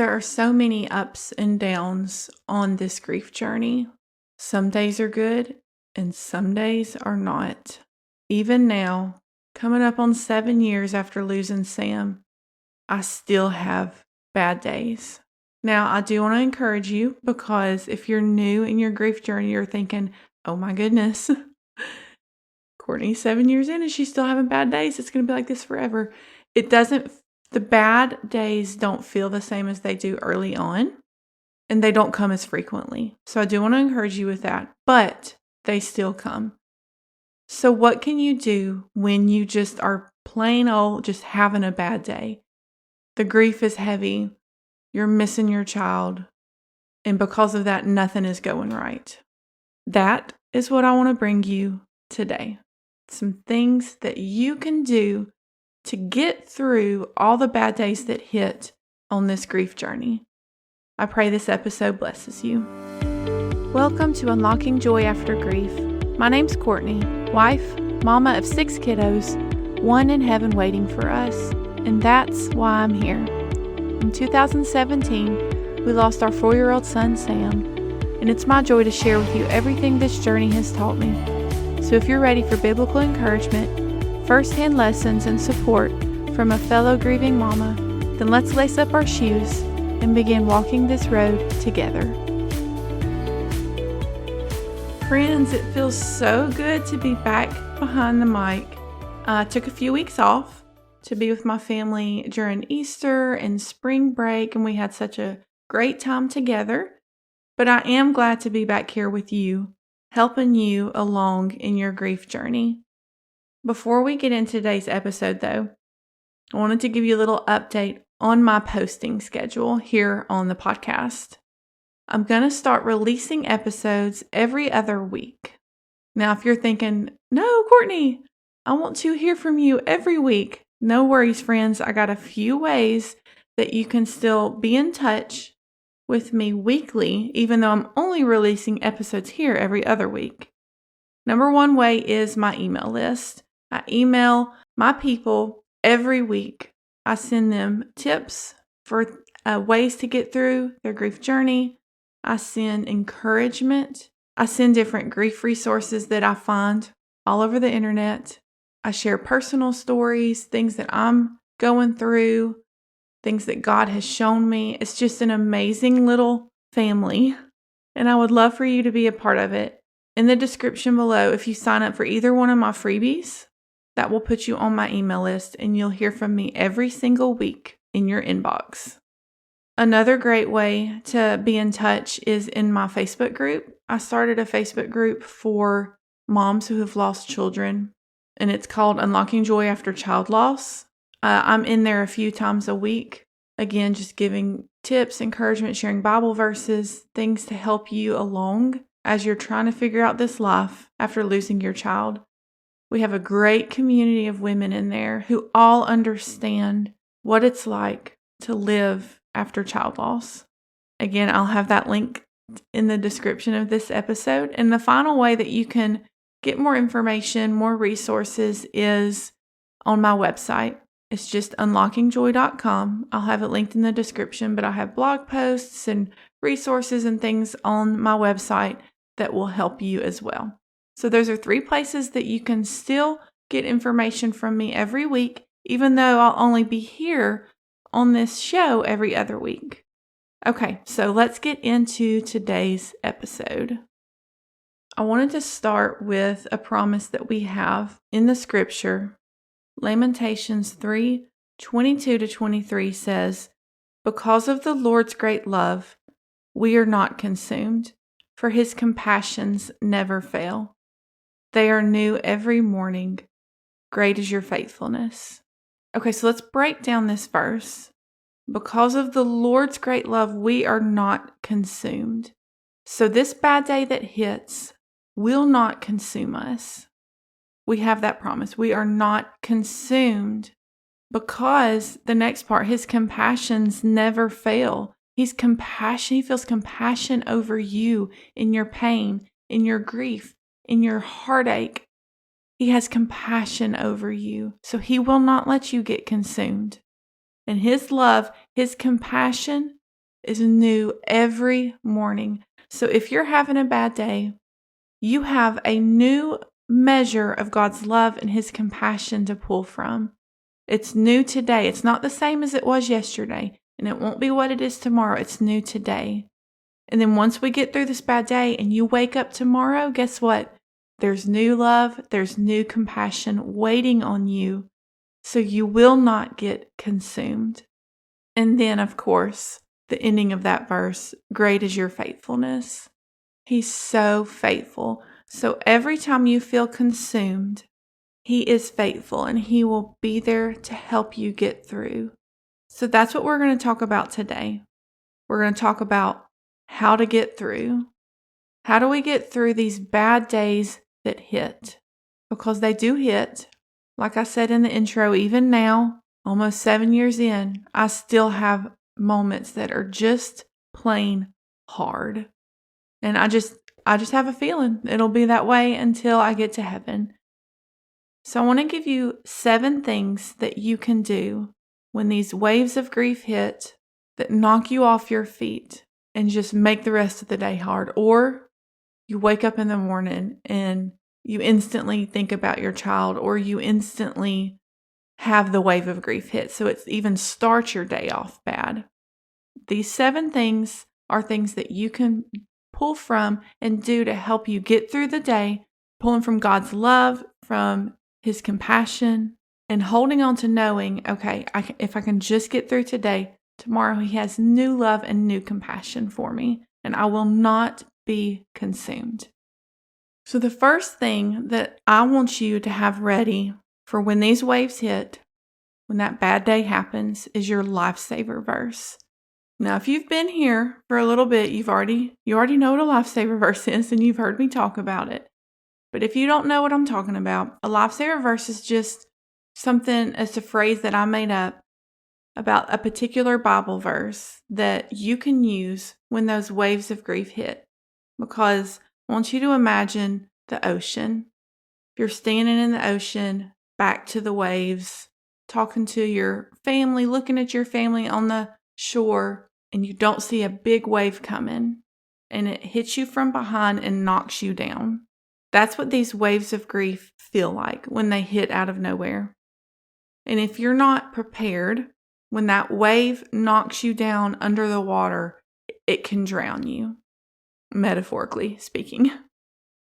There are so many ups and downs on this grief journey. Some days are good and some days are not. Even now, coming up on 7 years after losing Sam, I still have bad days. Now, I do want to encourage you, because if you're new in your grief journey, you're thinking, oh my goodness, Courtney's 7 years in and she's still having bad days. It's going to be like this forever. The bad days don't feel the same as they do early on, and they don't come as frequently. So I do want to encourage you with that, but they still come. So what can you do when you just are plain old just having a bad day? The grief is heavy. You're missing your child. And because of that, nothing is going right. That is what I want to bring you today. Some things that you can do to get through all the bad days that hit on this grief journey. I pray this episode blesses you. Welcome to Unlocking Joy After Grief. My name's Courtney, wife, mama of 6 kiddos, one in heaven waiting for us, and that's why I'm here. In 2017, we lost our 4-year-old son, Sam, and it's my joy to share with you everything this journey has taught me. So if you're ready for biblical encouragement, first-hand lessons, and support from a fellow grieving mama, then let's lace up our shoes and begin walking this road together. Friends, it feels so good to be back behind the mic. I took a few weeks off to be with my family during Easter and spring break, and we had such a great time together. But I am glad to be back here with you, helping you along in your grief journey. Before we get into today's episode, though, I wanted to give you a little update on my posting schedule here on the podcast. I'm going to start releasing episodes every other week. Now, if you're thinking, no, Courtney, I want to hear from you every week. No worries, friends. I got a few ways that you can still be in touch with me weekly, even though I'm only releasing episodes here every other week. Number one way is my email list. I email my people every week. I send them tips for ways to get through their grief journey. I send encouragement. I send different grief resources that I find all over the internet. I share personal stories, things that I'm going through, things that God has shown me. It's just an amazing little family, and I would love for you to be a part of it. In the description below, if you sign up for either one of my freebies, that will put you on my email list, and you'll hear from me every single week in your inbox. Another great way to be in touch is in my Facebook group. I started a Facebook group for moms who have lost children, and it's called Unlocking Joy After Child Loss. I'm in there a few times a week. Again, just giving tips, encouragement, sharing Bible verses, things to help you along as you're trying to figure out this life after losing your child. We have a great community of women in there who all understand what it's like to live after child loss. Again, I'll have that link in the description of this episode. And the final way that you can get more information, more resources is on my website. It's just unlockingjoy.com. I'll have it linked in the description, but I have blog posts and resources and things on my website that will help you as well. So those are 3 places that you can still get information from me every week, even though I'll only be here on this show every other week. Okay, so let's get into today's episode. I wanted to start with a promise that we have in the scripture. Lamentations 3:22-23 says, "Because of the Lord's great love, we are not consumed, for his compassions never fail. They are new every morning. Great is your faithfulness." Okay, so let's break down this verse. Because of the Lord's great love, we are not consumed. So this bad day that hits will not consume us. We have that promise. We are not consumed because the next part, his compassions never fail. He feels compassion over you in your pain, in your grief, in your heartache. He has compassion over you, so he will not let you get consumed. And his love, his compassion is new every morning. So if you're having a bad day, you have a new measure of God's love and His compassion to pull from. It's new today. It's not the same as it was yesterday, and it won't be what it is tomorrow. It's new today. And then once we get through this bad day and you wake up tomorrow, guess what? There's new love, there's new compassion waiting on you, so you will not get consumed. And then, of course, the ending of that verse, great is your faithfulness. He's so faithful. So every time you feel consumed, He is faithful and He will be there to help you get through. So that's what we're going to talk about today. We're going to talk about how to get through. How do we get through these bad days that hit? Because they do hit. Like I said in the intro, even now, almost 7 years in, I still have moments that are just plain hard. And I just have a feeling it'll be that way until I get to heaven. So I want to give you 7 things that you can do when these waves of grief hit that knock you off your feet and just make the rest of the day hard. Or you wake up in the morning and you instantly think about your child, or you instantly have the wave of grief hit. So it even starts your day off bad. These 7 things are things that you can pull from and do to help you get through the day, pulling from God's love, from His compassion, and holding on to knowing, okay, if I can just get through today, tomorrow He has new love and new compassion for me, and I will not be consumed. So the first thing that I want you to have ready for when these waves hit, when that bad day happens, is your lifesaver verse. Now, if you've been here for a little bit, you already know what a lifesaver verse is, and you've heard me talk about it. But if you don't know what I'm talking about, a lifesaver verse is just something, it's a phrase that I made up about a particular Bible verse that you can use when those waves of grief hit. Because I want you to imagine the ocean. If you're standing in the ocean, back to the waves, talking to your family, looking at your family on the shore, and you don't see a big wave coming, and it hits you from behind and knocks you down. That's what these waves of grief feel like when they hit out of nowhere. And if you're not prepared, when that wave knocks you down under the water, it can drown you, metaphorically speaking.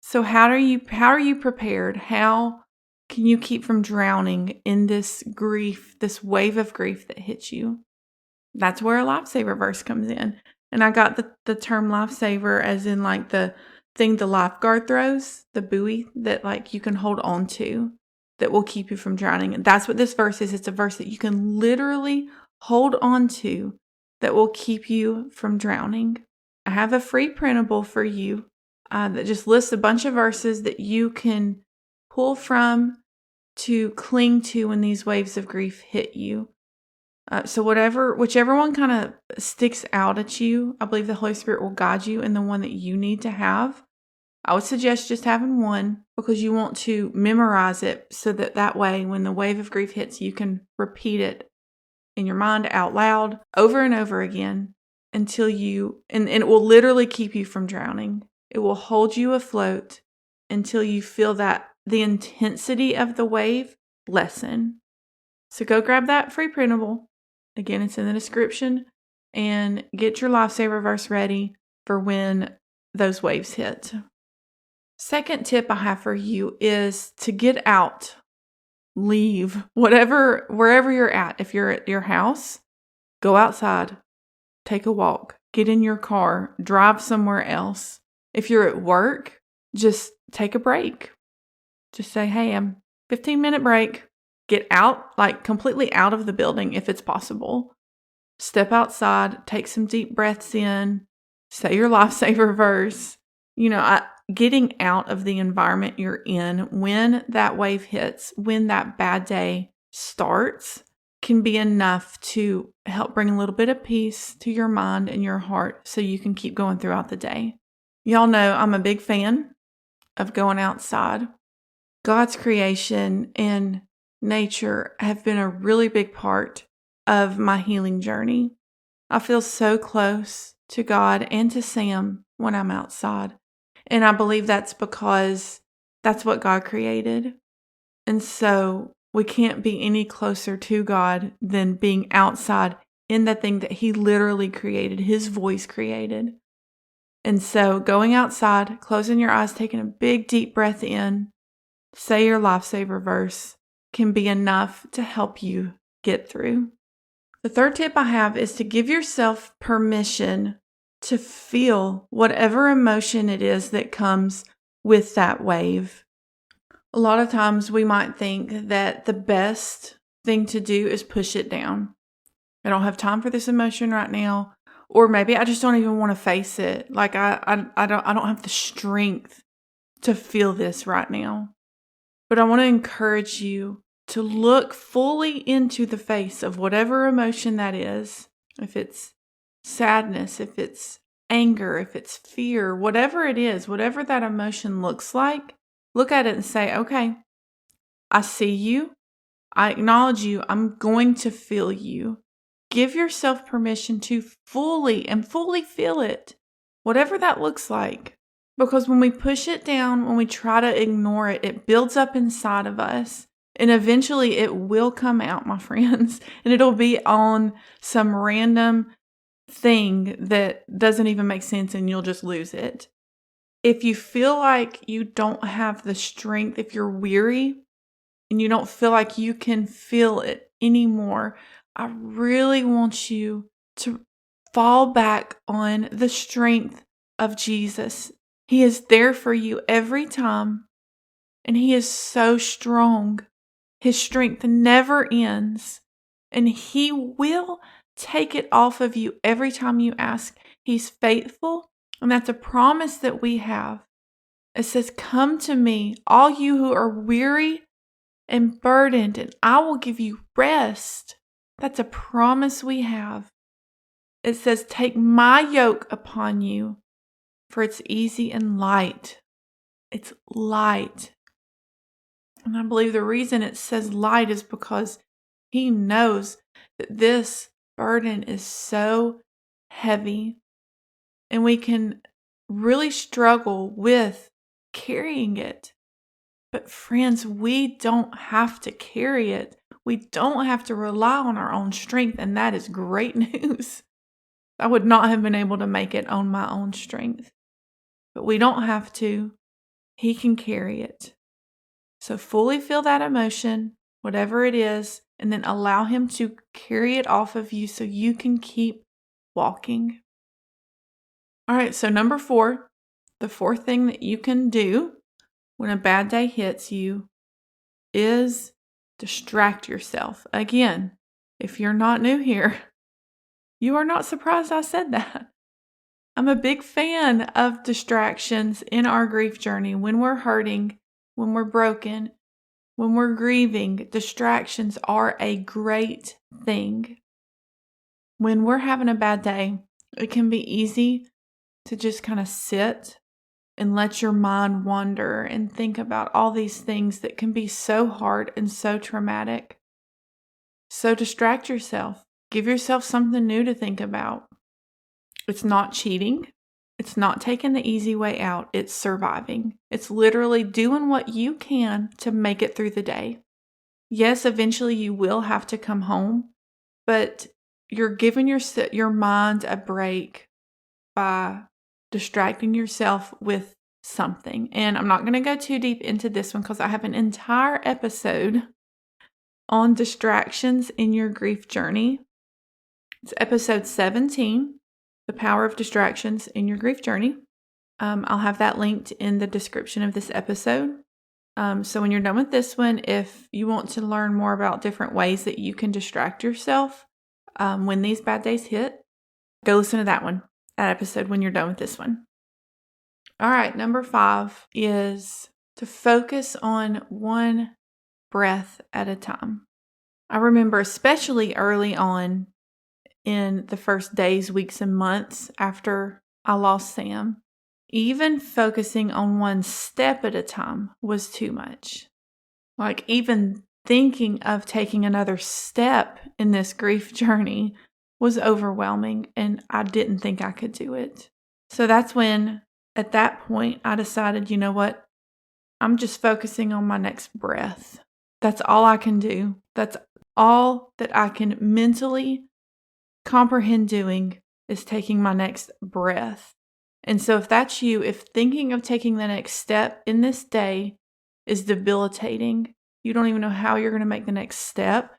So how are you prepared? How can you keep from drowning in this grief, this wave of grief that hits you? That's where a lifesaver verse comes in. And I got the term lifesaver as in like the thing the lifeguard throws, the buoy that like you can hold on to that will keep you from drowning. And that's what this verse is. It's a verse that you can literally hold on to that will keep you from drowning. I have a free printable for you that just lists a bunch of verses that you can pull from to cling to when these waves of grief hit you. So whichever one kind of sticks out at you, I believe the Holy Spirit will guide you in the one that you need to have. I would suggest just having one because you want to memorize it so that way when the wave of grief hits, you can repeat it in your mind out loud over and over again until and it will literally keep you from drowning. It will hold you afloat until you feel that the intensity of the wave lessen. So go grab that free printable. Again, it's in the description, and get your lifesaver verse ready for when those waves hit. Second tip I have for you is to get out, leave, wherever you're at. If you're at your house, go outside, take a walk, get in your car, drive somewhere else. If you're at work, just take a break. Just say, hey, I'm 15-minute break. Get out, like completely out of the building if it's possible. Step outside, take some deep breaths in, say your lifesaver verse. Getting out of the environment you're in when that wave hits, when that bad day starts, can be enough to help bring a little bit of peace to your mind and your heart so you can keep going throughout the day. Y'all know I'm a big fan of going outside. God's creation and nature have been a really big part of my healing journey. I feel so close to God and to Sam when I'm outside. And I believe that's because that's what God created. And so we can't be any closer to God than being outside in the thing that He literally created, His voice created. And so going outside, closing your eyes, taking a big deep breath in, say your lifesaver verse can be enough to help you get through. The third tip I have is to give yourself permission to feel whatever emotion it is that comes with that wave. A lot of times we might think that the best thing to do is push it down. I don't have time for this emotion right now. Or maybe I just don't even want to face it. Like I don't have the strength to feel this right now. But I want to encourage you to look fully into the face of whatever emotion that is. If it's sadness, if it's anger, if it's fear, whatever it is, whatever that emotion looks like, look at it and say, okay, I see you. I acknowledge you. I'm going to feel you. Give yourself permission to fully feel it, whatever that looks like. Because when we push it down, when we try to ignore it, it builds up inside of us. And eventually it will come out, my friends. And it'll be on some random thing that doesn't even make sense and you'll just lose it. If you feel like you don't have the strength, if you're weary and you don't feel like you can feel it anymore, I really want you to fall back on the strength of Jesus. He is there for you every time, and He is so strong. His strength never ends, and He will take it off of you every time you ask. He's faithful, and that's a promise that we have. It says, "Come to me, all you who are weary and burdened, and I will give you rest." That's a promise we have. It says, "Take my yoke upon you, for it's easy and light." It's light. And I believe the reason it says light is because He knows that this burden is so heavy and we can really struggle with carrying it. But friends, we don't have to carry it. We don't have to rely on our own strength, and that is great news. I would not have been able to make it on my own strength. But we don't have to. He can carry it. So fully feel that emotion, whatever it is, and then allow Him to carry it off of you so you can keep walking. All right, so number 4, the fourth thing that you can do when a bad day hits you is distract yourself. Again, if you're not new here, you are not surprised I said that. I'm a big fan of distractions in our grief journey. When we're hurting, when we're broken, when we're grieving, distractions are a great thing. When we're having a bad day, it can be easy to just kind of sit and let your mind wander and think about all these things that can be so hard and so traumatic. So distract yourself. Give yourself something new to think about. It's not cheating. It's not taking the easy way out. It's surviving. It's literally doing what you can to make it through the day. Yes, eventually you will have to come home, but you're giving your mind a break by distracting yourself with something. And I'm not going to go too deep into this one because I have an entire episode on distractions in your grief journey. It's episode 17, The Power of Distractions in Your Grief Journey. I'll have that linked in the description of this episode. So when you're done with this one, if you want to learn more about different ways that you can distract yourself when these bad days hit, go listen to that episode when you're done with this one. All right, number 5 is to focus on one breath at a time. I remember especially early on in the first days, weeks, and months after I lost Sam, even focusing on one step at a time was too much. Like even thinking of taking another step in this grief journey was overwhelming and I didn't think I could do it. So that's when, at that point, I decided, you know what? I'm just focusing on my next breath. That's all I can do. That's all that I can mentally comprehend doing is taking my next breath. And so if that's you, if thinking of taking the next step in this day is debilitating, you don't even know how you're going to make the next step,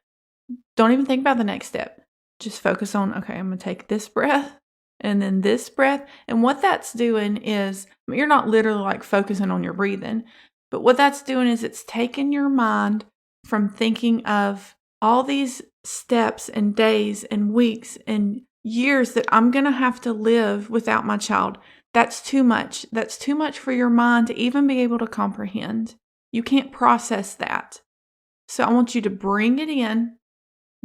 don't even think about the next step. Just focus on, okay, I'm going to take this breath and then this breath. And what that's doing is, you're not literally like focusing on your breathing, but what that's doing is it's taking your mind from thinking of all these steps and days and weeks and years that I'm going to have to live without my child. That's too much. That's too much for your mind to even be able to comprehend. You can't process that. So I want you to bring it in,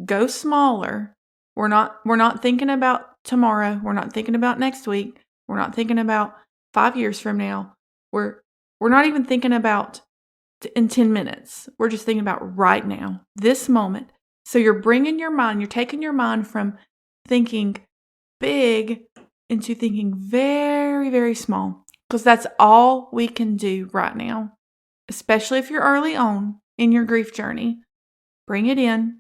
go smaller. We're not thinking about tomorrow. We're not thinking about next week. We're not thinking about 5 years from now. We're not even thinking about in 10 minutes. We're just thinking about right now, this moment. So you're taking your mind from thinking big into thinking very, very small, because that's all we can do right now, especially if you're early on in your grief journey. Bring it in.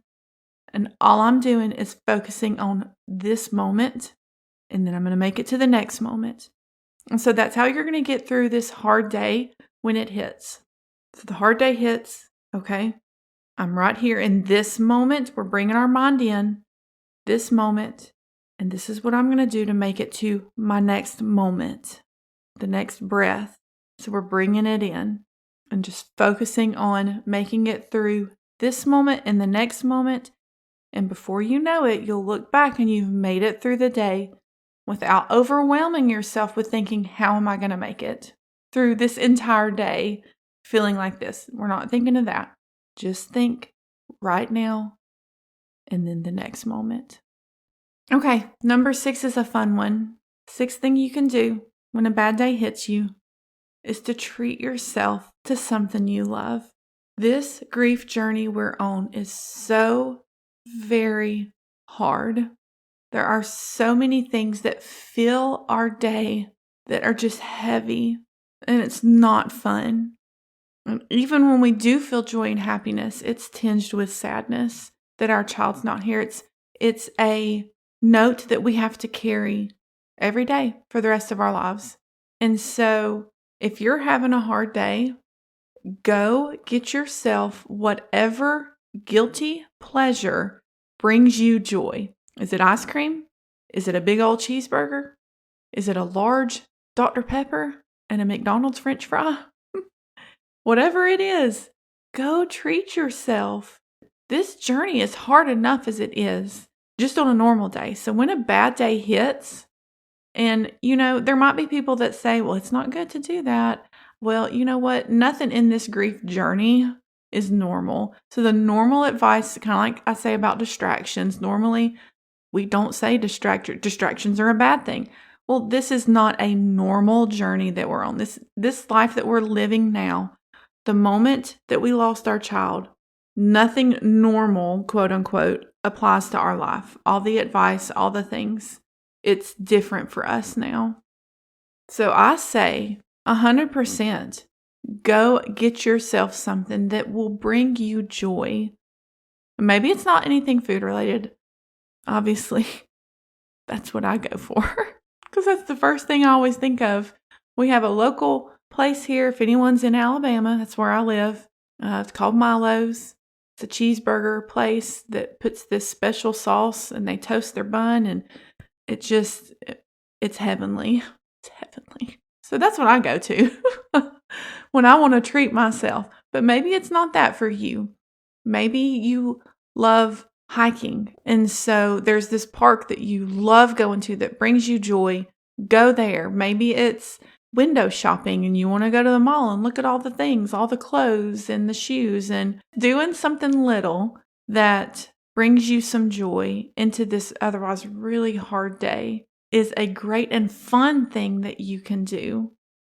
And all I'm doing is focusing on this moment, and then I'm going to make it to the next moment. And so that's how you're going to get through this hard day when it hits. So the hard day hits, okay? I'm right here in this moment. We're bringing our mind in this moment, and this is what I'm going to do to make it to my next moment, the next breath. So we're bringing it in and just focusing on making it through this moment and the next moment. And before you know it, you'll look back and you've made it through the day without overwhelming yourself with thinking, how am I going to make it through this entire day feeling like this? We're not thinking of that. Just think right now and then the next moment. Okay, number 6 is a fun one. 6th thing you can do when a bad day hits you is to treat yourself to something you love. This grief journey we're on is so very hard. There are so many things that fill our day that are just heavy, and it's not fun. And even when we do feel joy and happiness, it's tinged with sadness that our child's not here. It's a note that we have to carry every day for the rest of our lives. And so if you're having a hard day, go get yourself whatever guilty pleasure brings you joy. Is it ice cream? Is it a big old cheeseburger? Is it a large Dr. Pepper and a McDonald's French fry? Whatever it is, go treat yourself. This journey is hard enough as it is, just on a normal day. So when a bad day hits, and there might be people that say, well, it's not good to do that. Well, you know what? Nothing in this grief journey is normal. So the normal advice, kind of like I say about distractions, normally we don't say distractions are a bad thing. Well, this is not a normal journey that we're on. This life that we're living now, the moment that we lost our child, nothing normal, quote unquote, applies to our life. All the advice, all the things, it's different for us now. So I say 100%, go get yourself something that will bring you joy. Maybe it's not anything food related. Obviously, that's what I go for because that's the first thing I always think of. We have a local place here. If anyone's in Alabama, that's where I live. It's called Milo's. It's a cheeseburger place that puts this special sauce and they toast their bun, and it's heavenly. It's heavenly. So that's what I go to when I want to treat myself. But maybe it's not that for you. Maybe you love hiking, and so there's this park that you love going to that brings you joy. Go there. Maybe it's window shopping and you want to go to the mall and look at all the things, all the clothes and the shoes, and doing something little that brings you some joy into this otherwise really hard day is a great and fun thing that you can do.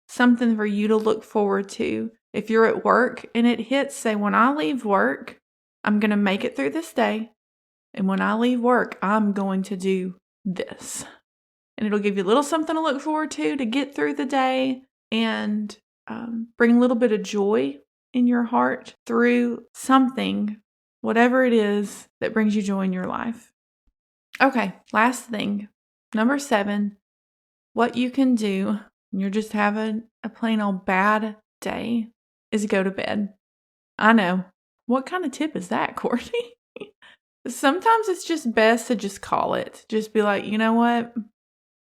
Something for you to look forward to. If you're at work and it hits, say, when I leave work, I'm going to make it through this day. And when I leave work, I'm going to do this. And it'll give you a little something to look forward to get through the day and bring a little bit of joy in your heart through something, whatever it is that brings you joy in your life. Okay, last thing. Number 7, what you can do when you're just having a plain old bad day is go to bed. I know. What kind of tip is that, Courtney? Sometimes it's just best to just call it. Just be like, you know what?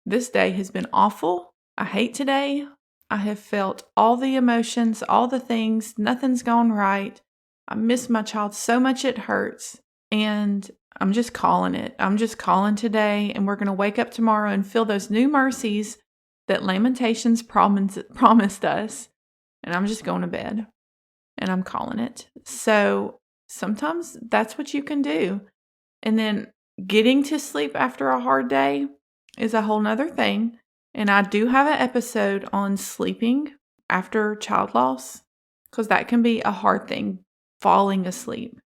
This day has been awful. I hate today. I have felt all the emotions, all the things. Nothing's gone right. I miss my child so much it hurts. And I'm just calling it. I'm just calling today. And we're going to wake up tomorrow and feel those new mercies that Lamentations promised us. And I'm just going to bed. And I'm calling it. So sometimes that's what you can do. And then getting to sleep after a hard day is a whole nother thing. And I do have an episode on sleeping after child loss, because that can be a hard thing, falling asleep.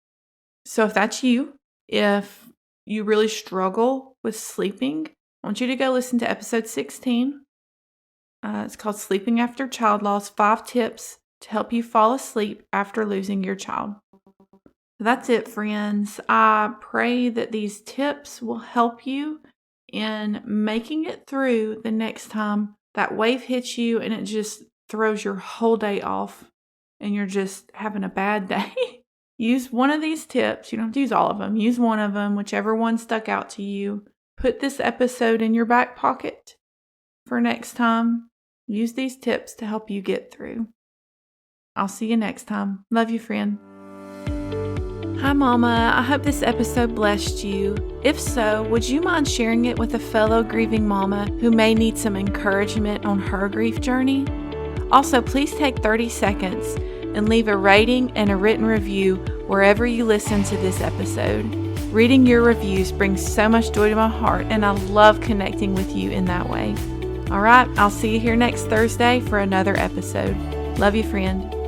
So if that's you, if you really struggle with sleeping, I want you to go listen to episode 16. It's called Sleeping After Child Loss, 5 Tips to Help You Fall Asleep After Losing Your Child. That's it, friends. I pray that these tips will help you in making it through the next time that wave hits you and it just throws your whole day off and you're just having a bad day. Use one of these tips. You don't have to use all of them. Use one of them, whichever one stuck out to you. Put this episode in your back pocket for next time. Use these tips to help you get through. I'll see you next time. Love you, friend. Hi, Mama. I hope this episode blessed you. If so, would you mind sharing it with a fellow grieving mama who may need some encouragement on her grief journey? Also, please take 30 seconds and leave a rating and a written review wherever you listen to this episode. Reading your reviews brings so much joy to my heart, and I love connecting with you in that way. All right, I'll see you here next Thursday for another episode. Love you, friend.